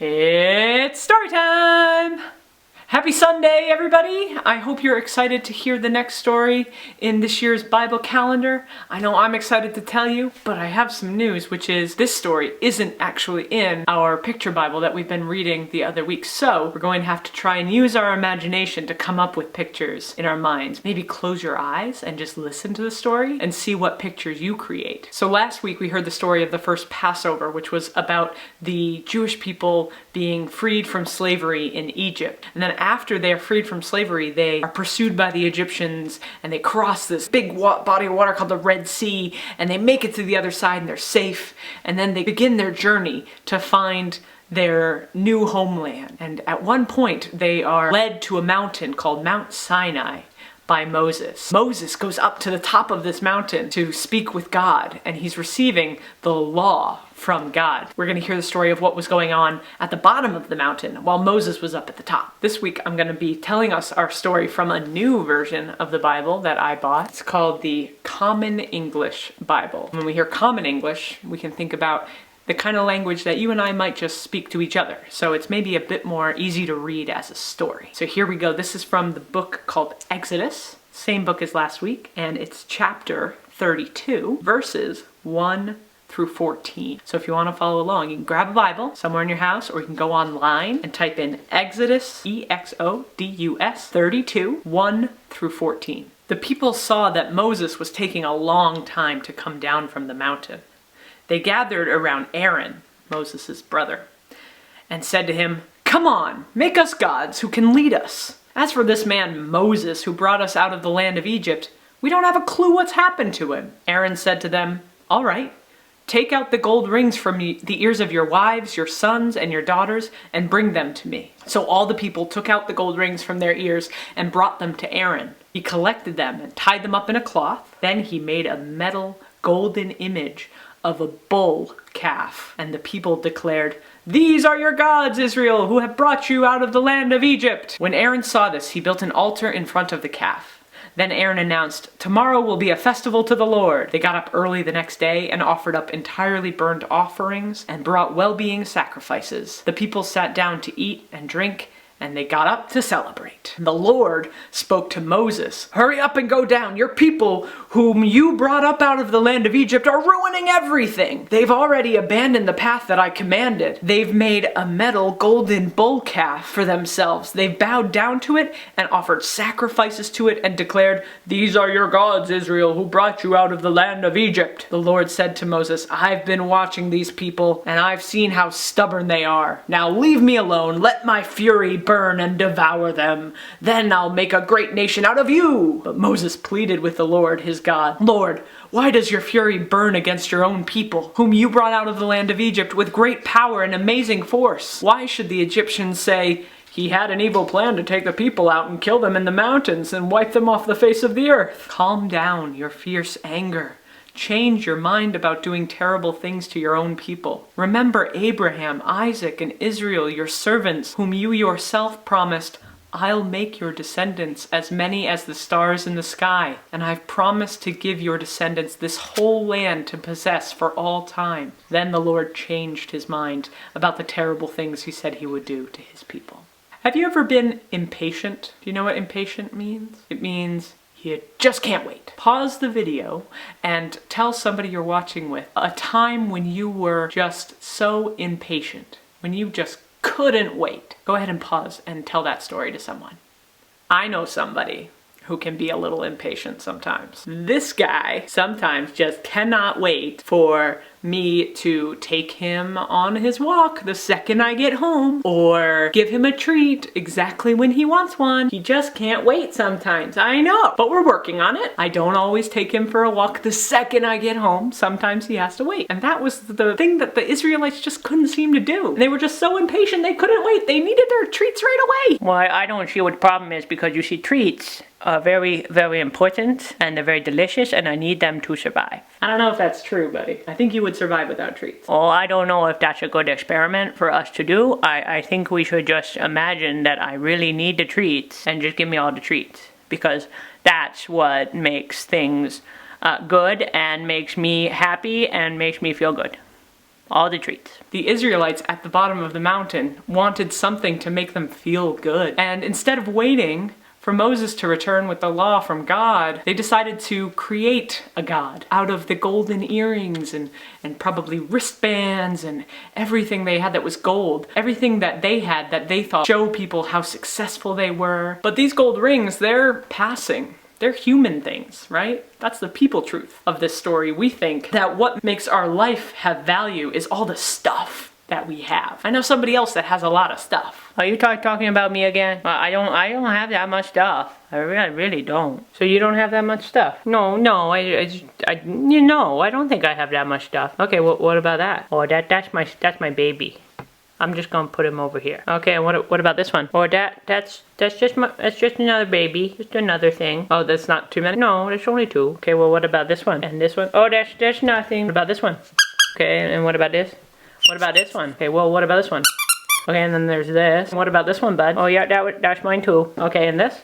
It's story time! Happy Sunday, everybody! I hope you're excited to hear the next story in this year's Bible calendar. I know I'm excited to tell you, but I have some news, which is this story isn't actually in our picture Bible that we've been reading the other week. So we're going to have to try and use our imagination to come up with pictures in our minds. Maybe close your eyes and just listen to the story and see what pictures you create. So last week we heard the story of the first Passover, which was about the Jewish people being freed from slavery in Egypt. And then after they are freed from slavery, they are pursued by the Egyptians and they cross this big body of water called the Red Sea, and they make it to the other side and they're safe. And then they begin their journey to find their new homeland. And at one point they are led to a mountain called Mount Sinai by Moses. Moses goes up to the top of this mountain to speak with God, and he's receiving the law from God. We're going to hear the story of what was going on at the bottom of the mountain while Moses was up at the top. This week I'm going to be telling us our story from a new version of the Bible that I bought. It's called the Common English Bible. When we hear Common English, we can think about the kind of language that you and I might just speak to each other. So it's maybe a bit more easy to read as a story. So here we go. This is from the book called Exodus, same book as last week, and it's chapter 32, verses 1 through 14. So if you want to follow along, you can grab a Bible somewhere in your house, or you can go online and type in Exodus, E-X-O-D-U-S, 32, 1 through 14. The people saw that Moses was taking a long time to come down from the mountain. They gathered around Aaron, Moses' brother, and said to him, "Come on, make us gods who can lead us. As for this man Moses who brought us out of the land of Egypt, we don't have a clue what's happened to him." Aaron said to them, "All right, take out the gold rings from the ears of your wives, your sons, and your daughters, and bring them to me." So all the people took out the gold rings from their ears and brought them to Aaron. He collected them and tied them up in a cloth. Then he made a metal golden image of a bull calf, and the people declared, "These are your gods, Israel, who have brought you out of the land of Egypt." When Aaron saw this, he built an altar in front of the calf. Then Aaron announced, "Tomorrow will be a festival to the Lord." They got up early the next day and offered up entirely burnt offerings and brought well-being sacrifices. The people sat down to eat and drink, and they got up to celebrate. The Lord spoke to Moses, "Hurry up and go down. Your people, whom you brought up out of the land of Egypt, are ruining everything. They've already abandoned the path that I commanded. They've made a metal golden bull calf for themselves. They've bowed down to it and offered sacrifices to it and declared, 'These are your gods, Israel, who brought you out of the land of Egypt.'" The Lord said to Moses, "I've been watching these people, and I've seen how stubborn they are. Now leave me alone. Let my fury burn and devour them. Then I'll make a great nation out of you." But Moses pleaded with the Lord, his God, "Lord, why does your fury burn against your own people, whom you brought out of the land of Egypt with great power and amazing force? Why should the Egyptians say, 'He had an evil plan to take the people out and kill them in the mountains and wipe them off the face of the earth'?" Calm down your fierce anger. Change your mind about doing terrible things to your own people. Remember Abraham, Isaac, and Israel, your servants, whom you yourself promised, "I'll make your descendants as many as the stars in the sky, and I've promised to give your descendants this whole land to possess for all time." Then the Lord changed his mind about the terrible things he said he would do to his people. Have you ever been impatient? Do you know what impatient means? It means you just can't wait. Pause the video and tell somebody you're watching with a time when you were just so impatient, when you just couldn't wait. Go ahead and pause and tell that story to someone. I know somebody who can be a little impatient sometimes. This guy sometimes just cannot wait for me to take him on his walk the second I get home, or give him a treat exactly when he wants one. He just can't wait sometimes, I know, but we're working on it. I don't always take him for a walk the second I get home. Sometimes he has to wait. And that was the thing that the Israelites just couldn't seem to do. They were just so impatient, they couldn't wait. They needed their treats right away. Well, I don't see what the problem is, because you see, treats are very, very important, and they're very delicious, and I need them to survive. I don't know if that's true, buddy. I think you would survive without treats. Oh, I don't know if that's a good experiment for us to do. I think we should just imagine that I really need the treats, and just give me all the treats, because that's what makes things good, and makes me happy, and makes me feel good. All the treats. The Israelites at the bottom of the mountain wanted something to make them feel good. And instead of waiting for Moses to return with the law from God, they decided to create a god out of the golden earrings and probably wristbands and everything they had that was gold. Everything that they had that they thought show people how successful they were. But these gold rings, they're passing. They're human things, right? That's the people truth of this story. We think that what makes our life have value is all the stuff that we have. I know somebody else that has a lot of stuff. Are you talking about me again? I don't have that much stuff. I really don't. So you don't have that much stuff? No, I don't think I have that much stuff. Okay, what about that? Oh, that's my baby. I'm just gonna put him over here. Okay, and what about this one? Or that's just another baby, just another thing. Oh, that's not too many. No, there's only two. Okay, well, what about this one? And this one? Oh, that's nothing. What about this one? Okay, and what about this? What about this one? Okay, well, what about this one? Okay, and then there's this. What about this one, bud? Oh yeah, that's mine too. Okay, and this?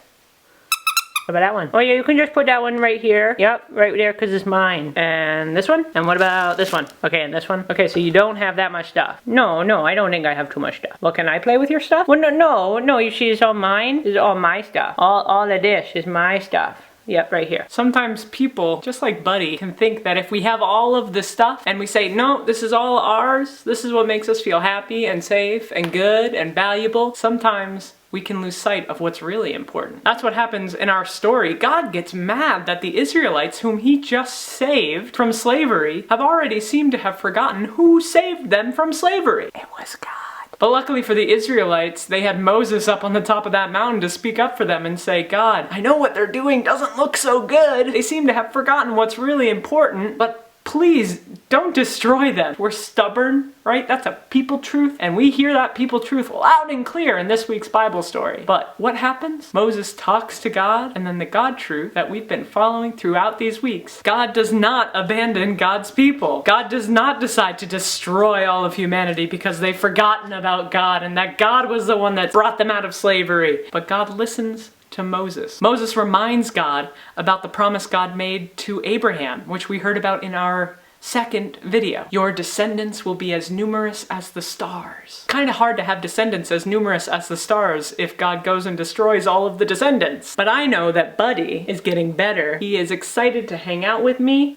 What about that one? Oh yeah, you can just put that one right here. Yep, right there, because it's mine. And this one? And what about this one? Okay, and this one? Okay, so you don't have that much stuff. No, I don't think I have too much stuff. Well, can I play with your stuff? Well, no, you see, it's all mine. It's all my stuff. All of this is my stuff. Yep, right here. Sometimes people, just like Buddy, can think that if we have all of the stuff and we say, no, this is all ours, this is what makes us feel happy and safe and good and valuable, sometimes we can lose sight of what's really important. That's what happens in our story. God gets mad that the Israelites, whom he just saved from slavery, have already seemed to have forgotten who saved them from slavery. It was God. But luckily for the Israelites, they had Moses up on the top of that mountain to speak up for them and say, God, I know what they're doing doesn't look so good. They seem to have forgotten what's really important, but please don't destroy them. We're stubborn, right? That's a people truth, and we hear that people truth loud and clear in this week's Bible story. But what happens? Moses talks to God, and then the God truth that we've been following throughout these weeks. God does not abandon God's people. God does not decide to destroy all of humanity because they've forgotten about God and that God was the one that brought them out of slavery. But God listens to Moses. Moses reminds God about the promise God made to Abraham, which we heard about in our second video. Your descendants will be as numerous as the stars. Kind of hard to have descendants as numerous as the stars if God goes and destroys all of the descendants. But I know that Buddy is getting better. He is excited to hang out with me.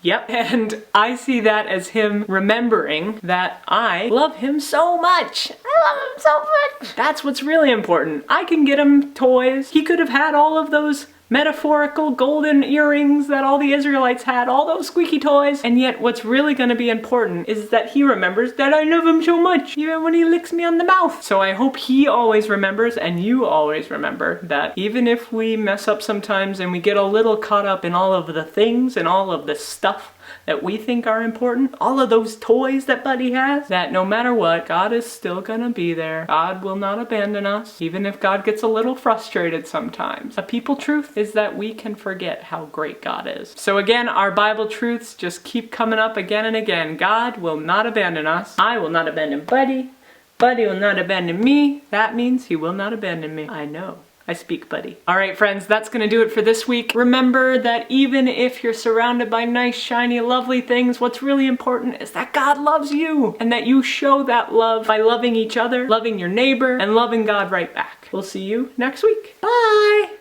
Yep, and I see that as him remembering that I love him so much. I love him so much. That's what's really important. I can get him toys. He could have had all of those metaphorical golden earrings that all the Israelites had, all those squeaky toys. And yet what's really going to be important is that he remembers that I love him so much, even when he licks me on the mouth. So I hope he always remembers, and you always remember, that even if we mess up sometimes and we get a little caught up in all of the things and all of the stuff that we think are important, all of those toys that Buddy has, that no matter what, God is still gonna be there. God will not abandon us, even if God gets a little frustrated sometimes. A people truth is that we can forget how great God is. So again, our Bible truths just keep coming up again and again. God will not abandon us. I will not abandon Buddy. Buddy will not abandon me. That means he will not abandon me. I know. I speak, Buddy. All right, friends, that's gonna do it for this week. Remember that even if you're surrounded by nice, shiny, lovely things, what's really important is that God loves you, and that you show that love by loving each other, loving your neighbor, and loving God right back. We'll see you next week. Bye!